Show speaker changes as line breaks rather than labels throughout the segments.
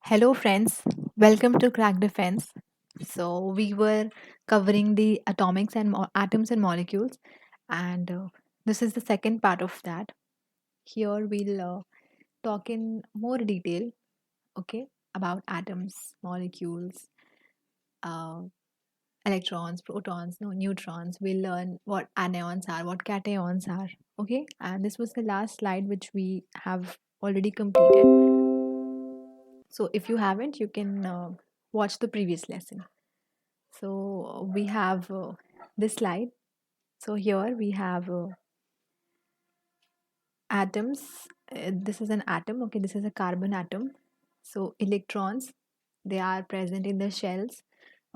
Hello, friends. Welcome to Crack Defense. So, we were covering the atomics and atoms and molecules, and this is the second part of that. Here, we'll talk in more detail, okay, about atoms, molecules, uh, electrons, protons, no, neutrons. We'll learn what anions are, what cations are, okay, and this was the last slide which we have already completed. So, if you haven't, you can watch the previous lesson. So we have this slide. So here we have atoms. This is an atom. Okay, this is a carbon atom. So electrons, they are present in the shells.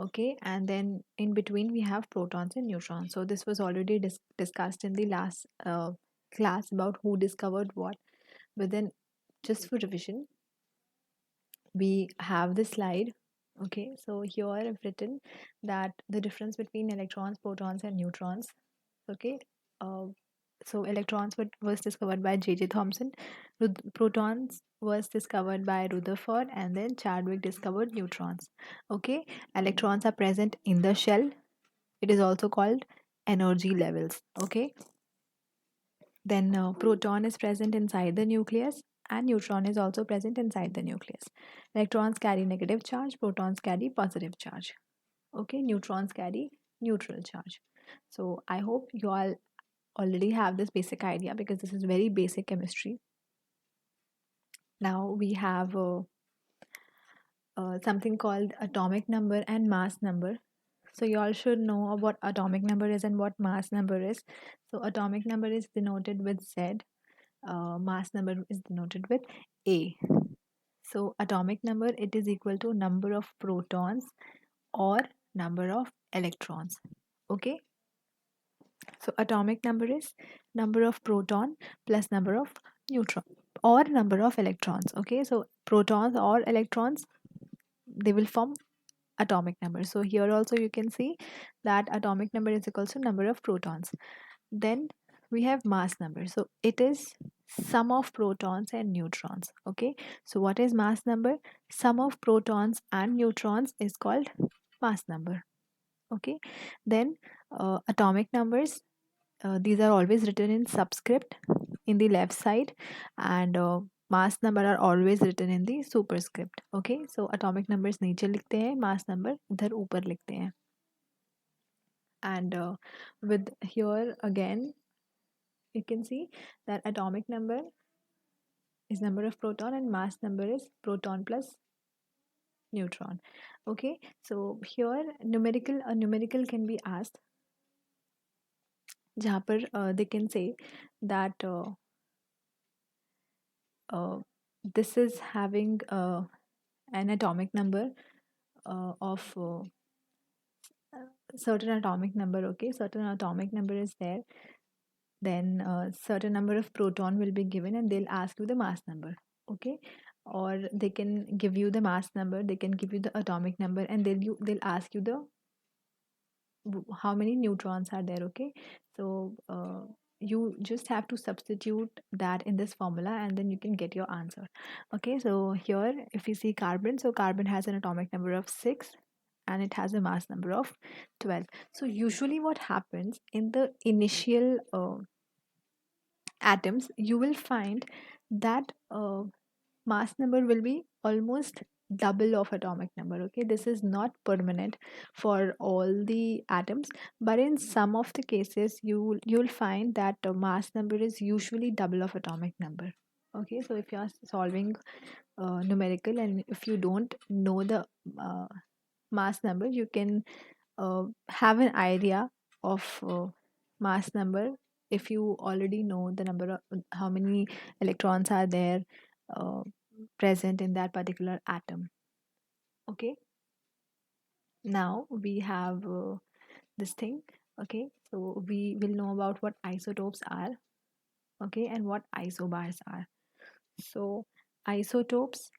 Okay, and then in between we have protons and neutrons. So this was already discussed in the last class about who discovered what. But then, just for revision, we have this slide. Okay, so here I've written that the difference between electrons, protons, and neutrons. Okay, uh, so electrons was discovered by J.J. Thomson, protons was discovered by Rutherford, and then Chadwick discovered neutrons. Okay, electrons are present in the shell. It is also called energy levels. Okay, then proton is present inside the nucleus, and neutron is also present inside the nucleus. Electrons carry negative charge, protons carry positive charge. Okay, neutrons carry neutral charge. So I hope you all already have this basic idea because this is very basic chemistry. Now we have something called atomic number and mass number. So you all should know what atomic number is and what mass number is. So atomic number is denoted with Z. Mass number is denoted with A. So atomic number, it is equal to number of protons or number of electrons. Okay. So atomic number is number of proton plus number of neutron or number of electrons. Okay, so protons or electrons, they will form atomic number. So here also you can see that atomic number is equal to number of protons. Then we have mass number. So it is sum of protons and neutrons. Okay, so what is mass number? Sum of protons and neutrons is called mass number. Okay, then atomic numbers, these are always written in subscript in the left side, and mass number are always written in the superscript. Okay, so atomic numbers नीचे लिखते हैं, mass number इधर ऊपर लिखते हैं. And with here again you can see that atomic number is number of proton and mass number is proton plus neutron. Okay, so here numerical can be asked, जहाँ पर they can say that this is having an atomic number of certain atomic number. Okay, certain atomic number is there, then certain number of proton will be given and they'll ask you the mass number. Okay, or they can give you the mass number, they can give you the atomic number, and they'll ask you the how many neutrons are there. Okay, so you just have to substitute that in this formula and then you can get your answer. Okay, so here if you see carbon, so carbon has an atomic number of 6 and it has a mass number of 12. So usually what happens in the initial atoms, you will find that mass number will be almost double of atomic number. Okay, this is not permanent for all the atoms, but in some of the cases you'll find that mass number is usually double of atomic number. Okay, so if you are solving numerical and if you don't know the uh, mass number, you can have an idea of mass number if you already know the number of how many electrons are there uh, present in that particular atom. Okay, now we have this thing. Okay, so we will know about what isotopes are. Okay, and what isobars are. So isotopes,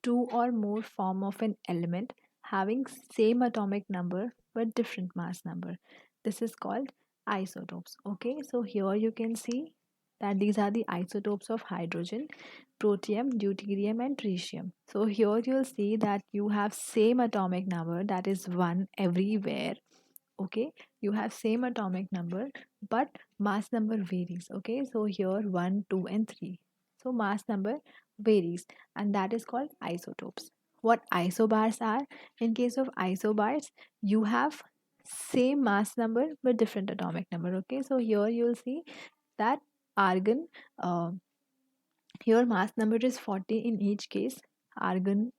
two or more form of an element having same atomic number but different mass number. This is called isotopes. Okay, so here you can see that these are the isotopes of hydrogen, protium, deuterium, and tritium. So here you'll see that you have same atomic number, that is 1 everywhere. Okay, you have same atomic number, but mass number varies. Okay, so here 1, 2, and 3. So mass number varies, and that is called isotopes. What isobars are? In case of isobars, you have same mass number but different atomic number. Okay, so here you'll see that argon, uh, here mass number is 40 in each case. Argon,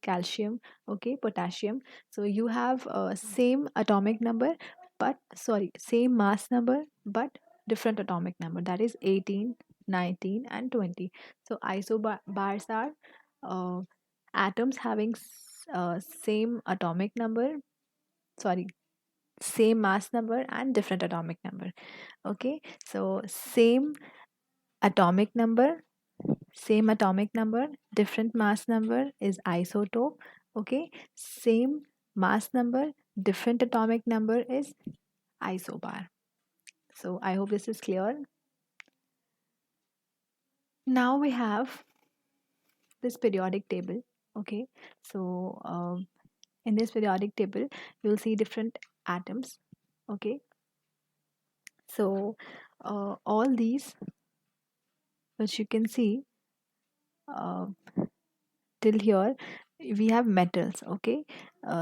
calcium, okay, potassium. So you have same atomic number, but sorry, same mass number but different atomic number, that is 18, 19, and 20. So isobars are uh, atoms having same atomic number, sorry, same mass number and different atomic number. Okay, so atomic number same atomic number, different mass number is isotope. Okay, same mass number, different atomic number is isobar. So I hope this is clear. Now we have this periodic table. Okay, so in this periodic table, you'll see different atoms. Okay, so all these, which you can see, uh, till here we have metals. Okay,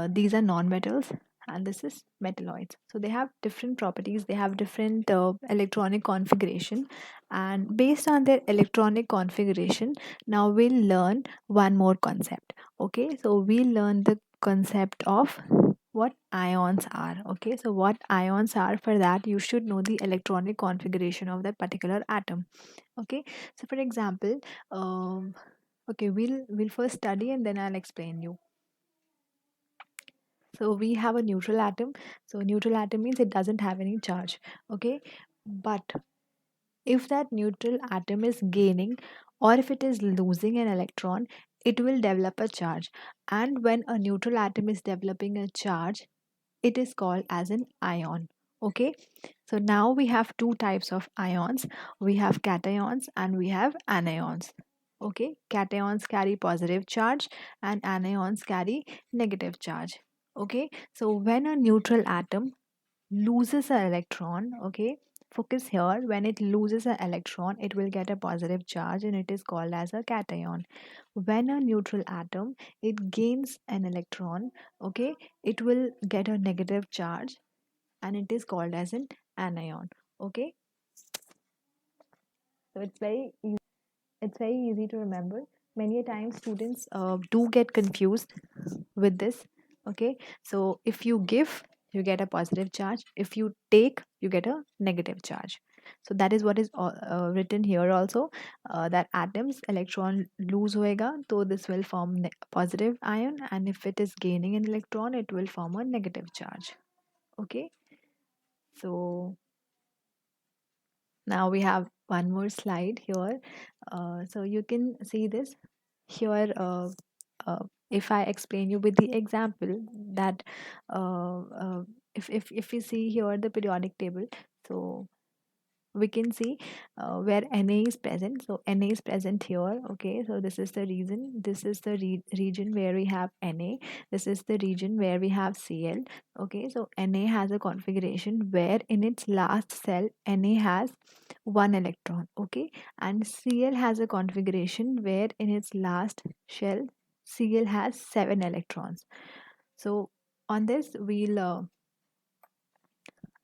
these are non-metals and this is metalloids, so they have different properties, they have different electronic configuration, and based on their electronic configuration, now we'll learn one more concept. Okay, so we'll learn the concept of what ions are. Okay, so what ions are, for that you should know the electronic configuration of that particular atom. Okay, so for example, okay, we'll first study and then I'll explain you. So we have a neutral atom. So neutral atom means it doesn't have any charge. Okay, but if that neutral atom is gaining or if it is losing an electron, it will develop a charge. And when a neutral atom is developing a charge, it is called as an ion. Okay, so now we have two types of ions. We have cations and we have anions. Okay, cations carry positive charge and anions carry negative charge. Okay, so when a neutral atom loses an electron, okay, focus here, when it loses an electron it will get a positive charge and it is called as a cation. When a neutral atom it gains an electron, okay, it will get a negative charge and it is called as an anion. Okay, so it's very easy to remember. Many a times students do get confused with this. Okay, so if you give, you get a positive charge, if you take, you get a negative charge. So that is what is written here also, that atoms electron lose hoega, so this will form positive ion, and if it is gaining an electron it will form a negative charge. Okay, so now we have one more slide here. So you can see this here. Uh, if I explain you with the example that if you see here the periodic table, so we can see where Na is present. So Na is present here. Okay, so this is the reason. This is the region where we have Na. This is the region where we have Cl. Okay, so Na has a configuration where in its last cell Na has one electron. Okay, and Cl has a configuration where in its last shell Cl has 7 electrons. So on this we'll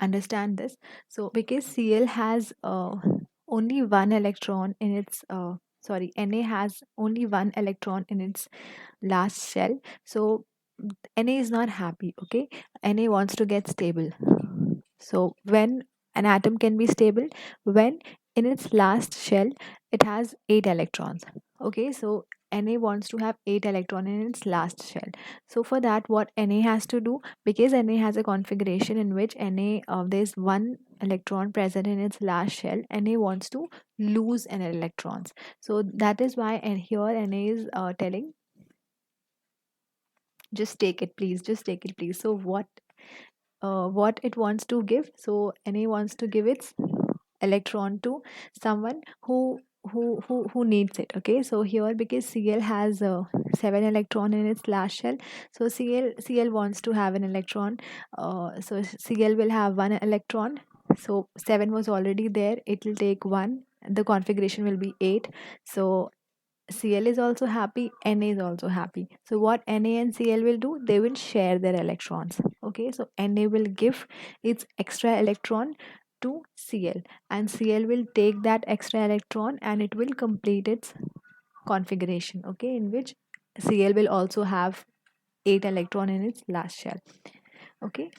understand this. So because Cl has only one electron in its sorry, Na has only one electron in its last shell, so Na is not happy. Okay, Na wants to get stable. So when an atom can be stable, when in its last shell it has 8 electrons. Okay, so Na wants to have 8 electron in its last shell. So for that, what Na has to do, because Na has a configuration in which Na there's one electron present in its last shell, Na wants to lose an electrons. So that is why, and here Na is telling, just take it please, just take it please. So what it wants to give, so Na wants to give its electron to someone who needs it. Okay, so here because Cl has 7 electron in its last shell, so Cl wants to have an electron. So Cl will have one electron, so 7 was already there, it will take one, the configuration will be 8. So Cl is also happy, Na is also happy. So what Na and Cl will do, they will share their electrons. Okay, so Na will give its extra electron to Cl, and Cl will take that extra electron and it will complete its configuration. Okay, in which Cl will also have 8 electron in its last shell. Okay,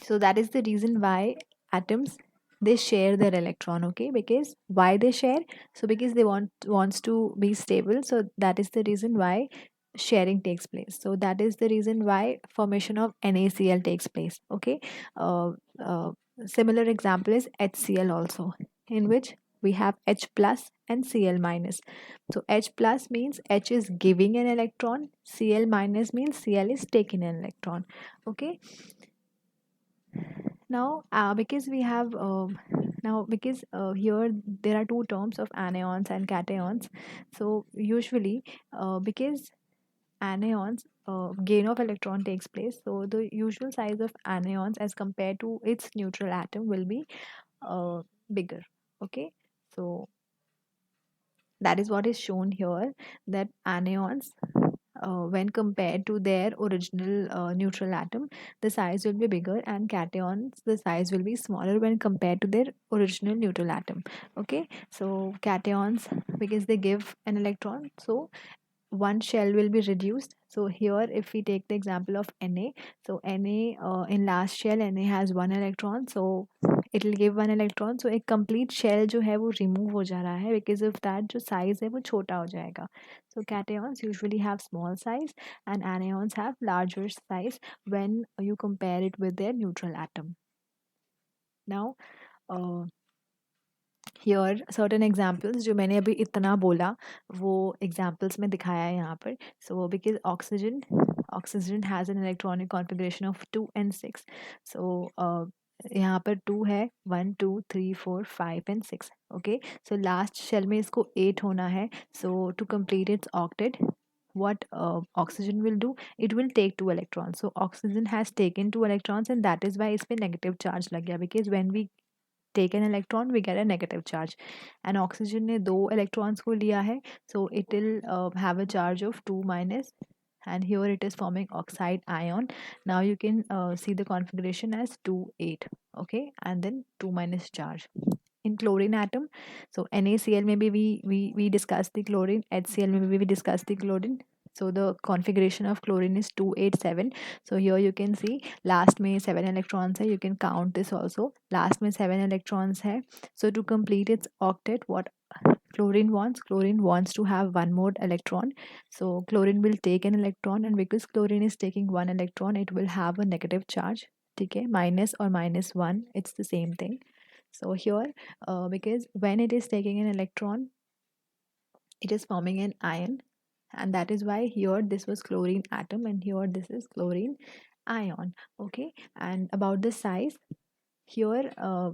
so that is the reason why atoms, they share their electron. Okay, because why they share? So because they wants to be stable, so that is the reason why sharing takes place. So that is the reason why formation of NaCl takes place. Okay, uh, uh, similar example is HCl also, in which we have H plus and Cl minus. So H plus means H is giving an electron, Cl minus means Cl is taking an electron. Okay, now because we have now because here there are two terms of anions and cations. So usually because anions, gain of electron takes place, so the usual size of anions as compared to its neutral atom will be bigger. Okay, so that is what is shown here, that anions, when compared to their original neutral atom, the size will be bigger, and cations, the size will be smaller when compared to their original neutral atom. Okay, so cations, because they give an electron, so one shell will be reduced. So here if we take the example of Na, so Na, in last shell Na has one electron, so it will give one electron, so एक complete shell जो है वो remove हो जा रहा है, because of that जो size है वो छोटा हो जाएगा. So cations usually have small size and anions have larger size when you compare it with their neutral atom. Now uh, here certain examples जो मैंने अभी इतना बोला वो examples में दिखाया है यहाँ पर. So because oxygen has an electronic configuration of 2 and 6. So यहाँ पर 2 है, 1 2 3 4 5 and 6. Okay, so last shell में इसको 8 होना है. So to complete its octet, what oxygen will do, it will take 2 electrons. So oxygen has taken 2 electrons, and that is why इस पे negative charge लग गया, because when we take an electron we get a negative charge, and oxygen ने 2 electrons को लिया है, so it will have a charge of 2 minus, and here it is forming oxide ion. Now you can see the configuration as 2 8. Okay, and then 2 minus charge in chlorine atom. So NaCl, maybe we discussed the chlorine, HCl, maybe we discussed the chlorine. So the configuration of chlorine is 287. So here you can see last में 7 electrons है, you can count this also, last में 7 electrons है. So to complete its octet, what chlorine wants to have one more electron. So chlorine will take an electron, and because chlorine is taking one electron, it will have a negative charge. Okay, minus or minus 1, it's the same thing. So here because when it is taking an electron, it is forming an ion, and that is why here this was chlorine atom and here this is chlorine ion. Okay, and about the size, here uh,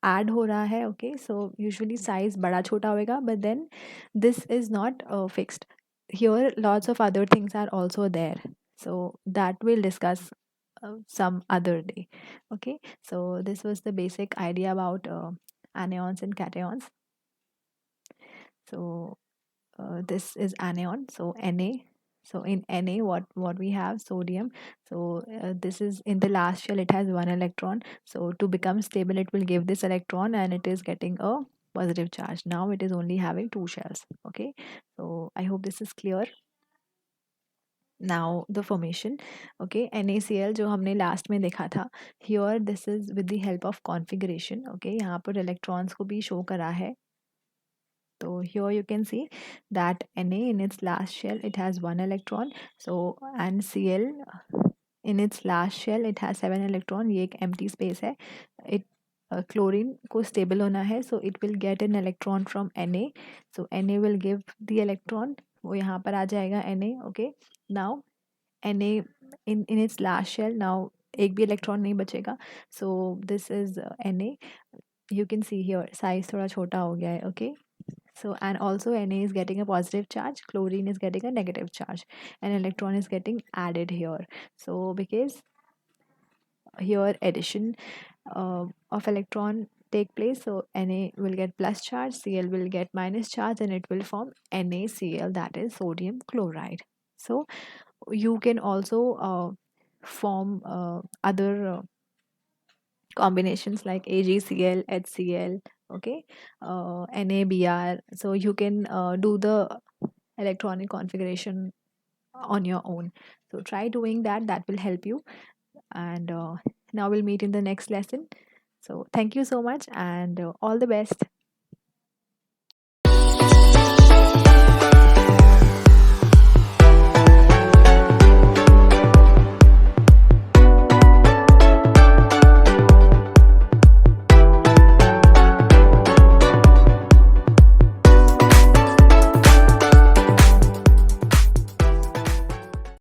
add हो रहा है. Okay, so usually size बड़ा छोटा होएगा, but then this is not fixed. Here lots of other things are also there, so that we'll discuss some other day. Okay, so this was the basic idea about anions and cations. So this is anion, so Na. So in Na, what we have, sodium. So this is in the last shell, it has one electron. So to become stable, it will give this electron, and it is getting a positive charge. Now it is only having two shells. Okay, so I hope this is clear. Now the formation. Okay, NaCl जो हमने last में देखा था, here this is with the help of configuration. Okay, यहाँ पर electrons को भी show करा है. So here you can see that Na in its last shell, it has one electron. So and Cl in its last shell, it has 7 electron. ये एक empty space है. It chlorine को stable होना है, so it will get an electron from Na. So Na will give the electron. वो यहाँ पर आ जाएगा Na. Okay, now Na in its last shell, now एक भी इलेक्ट्रॉन नहीं बचेगा. So this is Na. You can see here size थोड़ा छोटा हो गया है. Okay. So and also Na is getting a positive charge, chlorine is getting a negative charge, and electron is getting added here. So because here addition of electron take place, so Na will get plus charge, Cl will get minus charge, and it will form NaCl, that is sodium chloride. So you can also form other combinations like AgCl, HCl, okay, NaBr. So you can do the electronic configuration on your own. So try doing that, that will help you. And now we'll meet in the next lesson. So thank you so much, and all the best.